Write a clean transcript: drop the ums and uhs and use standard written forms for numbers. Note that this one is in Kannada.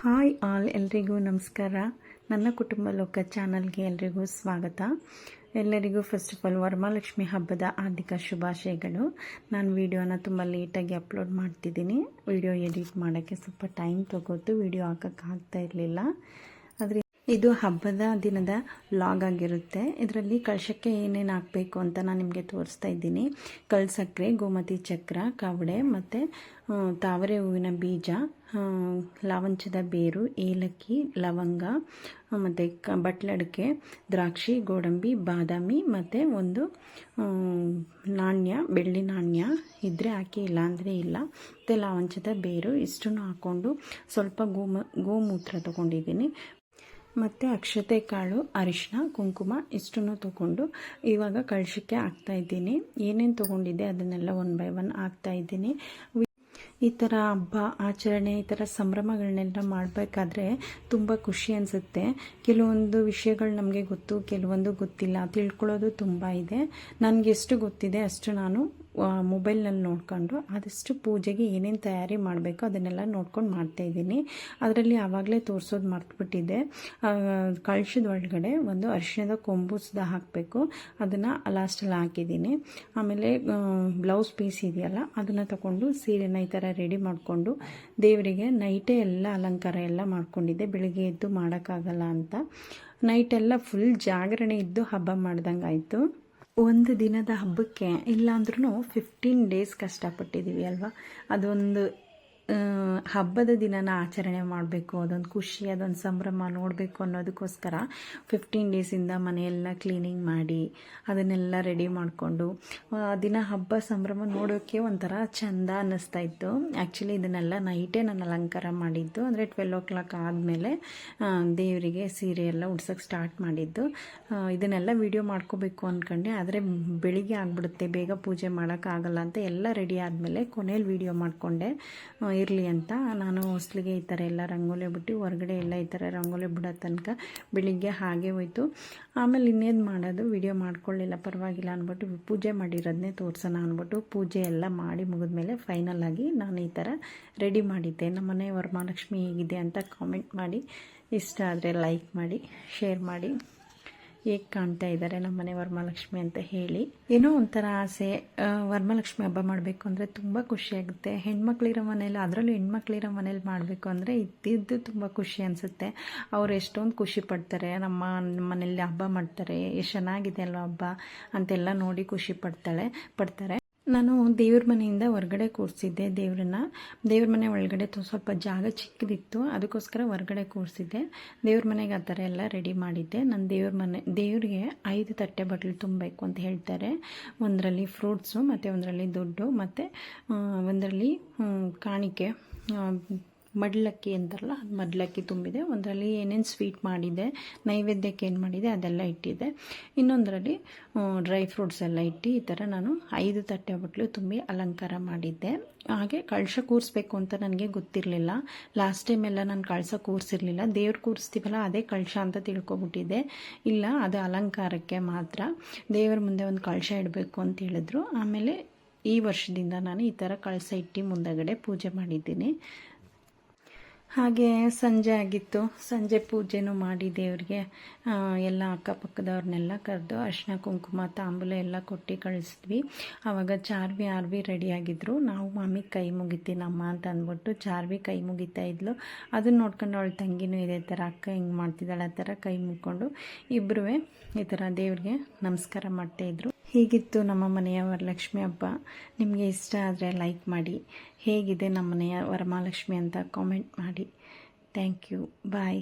ಹಾಯ್ ಆಲ್, ಎಲ್ರಿಗೂ ನಮಸ್ಕಾರ. ನನ್ನ ಕುಟುಂಬ ಲೋಕ ಚಾನಲ್ಗೆ ಎಲ್ರಿಗೂ ಸ್ವಾಗತ. ಎಲ್ಲರಿಗೂ ಫಸ್ಟ್ ಆಫ್ ಆಲ್ ವರಮಹಾಲಕ್ಷ್ಮಿ ಹಬ್ಬದ ಹಾರ್ದಿಕ ಶುಭಾಶಯಗಳು. ನಾನು ವಿಡಿಯೋನ ತುಂಬ ಲೇಟಾಗಿ ಅಪ್ಲೋಡ್ ಮಾಡ್ತಿದ್ದೀನಿ. ವಿಡಿಯೋ ಎಡಿಟ್ ಮಾಡೋಕ್ಕೆ ಸ್ವಲ್ಪ ಟೈಮ್ ತಗೋತು, ವಿಡಿಯೋ ಹಾಕೋಕ್ಕಾಗ್ತಾ ಇರಲಿಲ್ಲ. ಆದರೆ ಇದು ಹಬ್ಬದ ದಿನದ ಲಾಗ್ ಆಗಿರುತ್ತೆ. ಇದರಲ್ಲಿ ಕಳಶಕ್ಕೆ ಏನೇನು ಹಾಕಬೇಕು ಅಂತ ನಾನು ನಿಮಗೆ ತೋರಿಸ್ತಾ ಇದ್ದೀನಿ. ಕಳ್ಸಕ್ಕರೆ, ಗೋಮತಿ ಚಕ್ರ, ಕವಡೆ ಮತ್ತು ತಾವರೆ ಹೂವಿನ ಬೀಜ, ಲಾವಂಚದ ಬೇರು, ಏಲಕ್ಕಿ, ಲವಂಗ ಮತ್ತು ಬಟ್ಲಡಿಕೆ, ದ್ರಾಕ್ಷಿ, ಗೋಡಂಬಿ, ಬಾದಾಮಿ ಮತ್ತು ಒಂದು ನಾಣ್ಯ, ಬೆಳ್ಳಿ ನಾಣ್ಯ ಇದ್ದರೆ ಹಾಕಿ, ಇಲ್ಲ ಅಂದರೆ ಇಲ್ಲ. ಮತ್ತು ಲಾವಂಚದ ಬೇರು ಇಷ್ಟನ್ನು ಹಾಕ್ಕೊಂಡು ಸ್ವಲ್ಪ ಗೋಮೂತ್ರ ತೊಗೊಂಡಿದ್ದೀನಿ. ಮತ್ತು ಅಕ್ಷತೆ ಕಾಳು, ಅರಿಶಿನ, ಕುಂಕುಮ ಇಷ್ಟನ್ನು ತೊಗೊಂಡು ಇವಾಗ ಕಳಶಕ್ಕೆ ಹಾಕ್ತಾಯಿದ್ದೀನಿ. ಏನೇನು ತೊಗೊಂಡಿದ್ದೆ ಅದನ್ನೆಲ್ಲ 1 by 1 ಹಾಕ್ತಾಯಿದ್ದೀನಿ. ಈ ಥರ ಹಬ್ಬ ಆಚರಣೆ, ಈ ಥರ ಸಂಭ್ರಮಗಳನ್ನೆಲ್ಲ ಮಾಡಬೇಕಾದ್ರೆ ತುಂಬ ಖುಷಿ ಅನಿಸುತ್ತೆ. ಕೆಲವೊಂದು ವಿಷಯಗಳು ನಮಗೆ ಗೊತ್ತು, ಕೆಲವೊಂದು ಗೊತ್ತಿಲ್ಲ. ತಿಳ್ಕೊಳ್ಳೋದು ತುಂಬ ಇದೆ. ನನಗೆ ಎಷ್ಟು ಗೊತ್ತಿದೆ ಅಷ್ಟು ನಾನು ಮೊಬೈಲ್ನಲ್ಲಿ ನೋಡ್ಕೊಂಡು ಆದಷ್ಟು ಪೂಜೆಗೆ ಏನೇನು ತಯಾರಿ ಮಾಡಬೇಕು ಅದನ್ನೆಲ್ಲ ನೋಡ್ಕೊಂಡು ಮಾಡ್ತಾಯಿದ್ದೀನಿ. ಅದರಲ್ಲಿ ಆವಾಗಲೇ ತೋರಿಸೋದು ಮರ್ತುಬಿಟ್ಟಿದ್ದೆ. ಕಳಶದ ಒಳಗಡೆ ಒಂದು ಅರಿಶಿಣದ ಕೊಂಬು ಸುದ ಹಾಕಬೇಕು, ಅದನ್ನು ಲಾಸ್ಟಲ್ಲಿ ಹಾಕಿದ್ದೀನಿ. ಆಮೇಲೆ ಬ್ಲೌಸ್ ಪೀಸ್ ಇದೆಯಲ್ಲ ಅದನ್ನು ತಗೊಂಡು ಸೀರೆನ ಈ ಥರ ರೆಡಿ ಮಾಡಿಕೊಂಡು ದೇವರಿಗೆ ನೈಟೇ ಎಲ್ಲ ಅಲಂಕಾರ ಎಲ್ಲ ಮಾಡ್ಕೊಂಡಿದ್ದೆ. ಬೆಳಿಗ್ಗೆ ಎದ್ದು ಮಾಡೋಕ್ಕಾಗಲ್ಲ ಅಂತ ನೈಟೆಲ್ಲ ಫುಲ್ ಜಾಗರಣೆ ಇದ್ದು ಹಬ್ಬ ಮಾಡ್ದಂಗೆ ಆಯಿತು. ಒಂದು ದಿನದ ಹಬ್ಬಕ್ಕೆ ಇಲ್ಲಾಂದ್ರೂ 15 days ಕಷ್ಟಪಟ್ಟಿದ್ದೀವಿ ಅಲ್ವಾ. ಅದೊಂದು ಹಬ್ಬದ ದಿನನ ಆಚರಣೆ ಮಾಡಬೇಕು, ಅದೊಂದು ಖುಷಿ, ಅದೊಂದು ಸಂಭ್ರಮ ನೋಡಬೇಕು ಅನ್ನೋದಕ್ಕೋಸ್ಕರ 15 days ಮನೆಯೆಲ್ಲ ಕ್ಲೀನಿಂಗ್ ಮಾಡಿ ಅದನ್ನೆಲ್ಲ ರೆಡಿ ಮಾಡಿಕೊಂಡು ದಿನ ಹಬ್ಬ ಸಂಭ್ರಮ ನೋಡೋಕ್ಕೆ ಒಂಥರ ಚೆಂದ ಅನ್ನಿಸ್ತಾ ಇತ್ತು. ಆ್ಯಕ್ಚುಲಿ ಇದನ್ನೆಲ್ಲ ನೈಟೇ ನಾನು ಅಲಂಕಾರ ಮಾಡಿದ್ದು. ಅಂದರೆ 12 o'clock ಆದಮೇಲೆ ದೇವರಿಗೆ ಸೀರೆ ಎಲ್ಲ ಉಡ್ಸೋಕ್ಕೆ ಸ್ಟಾರ್ಟ್ ಮಾಡಿದ್ದು. ಇದನ್ನೆಲ್ಲ ವಿಡಿಯೋ ಮಾಡ್ಕೋಬೇಕು ಅಂದ್ಕೊಂಡೆ, ಆದರೆ ಬೆಳಿಗ್ಗೆ ಆಗಿಬಿಡುತ್ತೆ, ಬೇಗ ಪೂಜೆ ಮಾಡೋಕ್ಕಾಗಲ್ಲ ಅಂತ ಎಲ್ಲ ರೆಡಿ ಆದಮೇಲೆ ಕೊನೆಯಲ್ಲಿ ವಿಡಿಯೋ ಮಾಡಿಕೊಂಡೆ ಇರಲಿ ಅಂತ. ನಾನು ಹೊಸ್ಲಿಗೆ ಈ ಥರ ಎಲ್ಲ ರಂಗೋಲಿ ಬಿಟ್ಟು ಹೊರಗಡೆ ಎಲ್ಲ ಈ ಥರ ರಂಗೋಲಿ ಬಿಡೋ ತನಕ ಬೆಳಿಗ್ಗೆ ಹಾಗೆ ಹೋಯ್ತು. ಆಮೇಲೆ ಇನ್ನೇನು ಮಾಡೋದು, ವಿಡಿಯೋ ಮಾಡ್ಕೊಳ್ಳಿಲ್ಲ, ಪರವಾಗಿಲ್ಲ ಅಂದ್ಬಿಟ್ಟು ಪೂಜೆ ಮಾಡಿರೋದನ್ನೇ ತೋರಿಸೋಣ ಅಂದ್ಬಿಟ್ಟು ಪೂಜೆ ಎಲ್ಲ ಮಾಡಿ ಮುಗಿದ್ಮೇಲೆ ಫೈನಲ್ ಆಗಿ ನಾನು ಈ ಥರ ರೆಡಿ ಮಾಡಿದ್ದೆ. ನಮ್ಮನೆ ವರಮಹಾಲಕ್ಷ್ಮಿ ಹೇಗಿದೆ ಅಂತ ಕಾಮೆಂಟ್ ಮಾಡಿ, ಇಷ್ಟ ಆದರೆ ಲೈಕ್ ಮಾಡಿ, ಶೇರ್ ಮಾಡಿ, ಹೇಗೆ ಕಾಣ್ತಾ ಇದ್ದಾರೆ ನಮ್ಮನೆ ವರಮಹಾಲಕ್ಷ್ಮಿ ಅಂತ ಹೇಳಿ. ಏನೋ ಒಂಥರ ಆಸೆ, ವರಮಹಾಲಕ್ಷ್ಮಿ ಹಬ್ಬ ಮಾಡಬೇಕು ಅಂದರೆ ತುಂಬ ಖುಷಿಯಾಗುತ್ತೆ. ಹೆಣ್ಮಕ್ಳಿರೋ ಮನೇಲಿ, ಅದರಲ್ಲೂ ಹೆಣ್ಮಕ್ಳಿರೋ ಮನೇಲಿ ಮಾಡಬೇಕು ಅಂದರೆ ಇದ್ದಿದ್ದು ತುಂಬ ಖುಷಿ ಅನಿಸುತ್ತೆ. ಅವ್ರು ಎಷ್ಟೊಂದು ಖುಷಿ ಪಡ್ತಾರೆ, ನಮ್ಮ ಮನೇಲಿ ಹಬ್ಬ ಮಾಡ್ತಾರೆ, ಎಷ್ಟು ಚೆನ್ನಾಗಿದೆ ಅಲ್ವ ಹಬ್ಬ ಅಂತೆಲ್ಲ ನೋಡಿ ಖುಷಿ ಪಡ್ತಾರೆ. ನಾನು ದೇವ್ರ ಮನೆಯಿಂದ ಹೊರಗಡೆ ಕೂರಿಸಿದ್ದೆ ದೇವ್ರನ್ನ. ದೇವ್ರ ಮನೆ ಒಳಗಡೆ ಸ್ವಲ್ಪ ಜಾಗ ಚಿಕ್ಕದಿತ್ತು, ಅದಕ್ಕೋಸ್ಕರ ಹೊರಗಡೆ ಕೂರಿಸಿದ್ದೆ. ದೇವ್ರ ಮನೆಗೆ ಆ ಥರ ಎಲ್ಲ ರೆಡಿ ಮಾಡಿದ್ದೆ. ನಾನು ದೇವ್ರಿಗೆ 5 ತಟ್ಟೆ ಬಟ್ಲು ತುಂಬಬೇಕು ಅಂತ ಹೇಳ್ತಾರೆ. ಒಂದರಲ್ಲಿ ಫ್ರೂಟ್ಸು ಮತ್ತು ಒಂದರಲ್ಲಿ ದುಡ್ಡು ಮತ್ತು ಒಂದರಲ್ಲಿ ಕಾಣಿಕೆ, ಮಡ್ಲಕ್ಕಿ ಅಂತಾರಲ್ಲ ಅದು ಮಡ್ಲಕ್ಕಿ ತುಂಬಿದೆ. ಒಂದರಲ್ಲಿ ಏನೇನು ಸ್ವೀಟ್ ಮಾಡಿದೆ, ನೈವೇದ್ಯಕ್ಕೆ ಏನು ಮಾಡಿದೆ ಅದೆಲ್ಲ ಇಟ್ಟಿದೆ. ಇನ್ನೊಂದರಲ್ಲಿ ಡ್ರೈ ಫ್ರೂಟ್ಸ್ ಎಲ್ಲ ಇಟ್ಟು ಈ ಥರ ನಾನು 5 ತಟ್ಟೆ ಬಟ್ಲು ತುಂಬಿ ಅಲಂಕಾರ ಮಾಡಿದ್ದೆ. ಹಾಗೆ ಕಳಶ ಕೂರಿಸ್ಬೇಕು ಅಂತ ನನಗೆ ಗೊತ್ತಿರಲಿಲ್ಲ. ಲಾಸ್ಟ್ ಟೈಮ್ ಎಲ್ಲ ನಾನು ಕಳಶ ಕೂರಿಸಿರ್ಲಿಲ್ಲ. ದೇವ್ರು ಕೂರಿಸ್ತೀವಲ್ಲ ಅದೇ ಕಳಶ ಅಂತ ತಿಳ್ಕೊಬಿಟ್ಟಿದ್ದೆ. ಇಲ್ಲ, ಅದು ಅಲಂಕಾರಕ್ಕೆ ಮಾತ್ರ, ದೇವ್ರ ಮುಂದೆ ಒಂದು ಕಳಶ ಇಡಬೇಕು ಅಂತ ಹೇಳಿದ್ರು. ಆಮೇಲೆ ಈ ವರ್ಷದಿಂದ ನಾನು ಈ ಥರ ಕಳಶ ಇಟ್ಟು ಮುಂದಗಡೆ ಪೂಜೆ ಮಾಡಿದ್ದೀನಿ. ಹಾಗೆ ಸಂಜೆ ಆಗಿತ್ತು, ಸಂಜೆ ಪೂಜೆನೂ ಮಾಡಿ ದೇವ್ರಿಗೆ ಎಲ್ಲ ಅಕ್ಕಪಕ್ಕದವ್ರನ್ನೆಲ್ಲ ಕರೆದು ಅರಿಶಿನ ಕುಂಕುಮ ತಾಂಬೂಲ ಎಲ್ಲ ಕೊಟ್ಟು ಕಳಿಸಿದ್ವಿ. ಆವಾಗ ಚಾರ್ವಿ ರೆಡಿಯಾಗಿದ್ದರು. ನಾವು ಮಾಮಿಗೆ ಕೈ ಮುಗಿತೀನಮ್ಮ ಅಂತ ಅಂದ್ಬಿಟ್ಟು ಚಾರ್ವಿ ಕೈ ಮುಗಿತಾ ಇದ್ಲು. ಅದನ್ನು ನೋಡ್ಕೊಂಡು ಅವಳ ತಂಗಿನೂ ಇದೇ ಥರ ಅಕ್ಕ ಹಿಂಗೆ ಮಾಡ್ತಿದ್ದಾಳೆ ಆ ಥರ ಕೈ ಮುಗ್ಕೊಂಡು ಇಬ್ಬರೂ ಈ ಥರ ದೇವ್ರಿಗೆ ನಮಸ್ಕಾರ ಮಾಡ್ತಾಯಿದ್ರು. ಹೀಗಿತ್ತು ನಮ್ಮ ಮನೆಯ ವರಲಕ್ಷ್ಮಿ ಹಬ್ಬ. ನಿಮಗೆ ಇಷ್ಟ ಆದರೆ ಲೈಕ್ ಮಾಡಿ, ಹೇಗಿದೆ ನಮ್ಮ ಮನೆಯ ವರಮಹಾಲಕ್ಷ್ಮಿ ಅಂತ ಕಾಮೆಂಟ್ ಮಾಡಿ. Thank you, bye.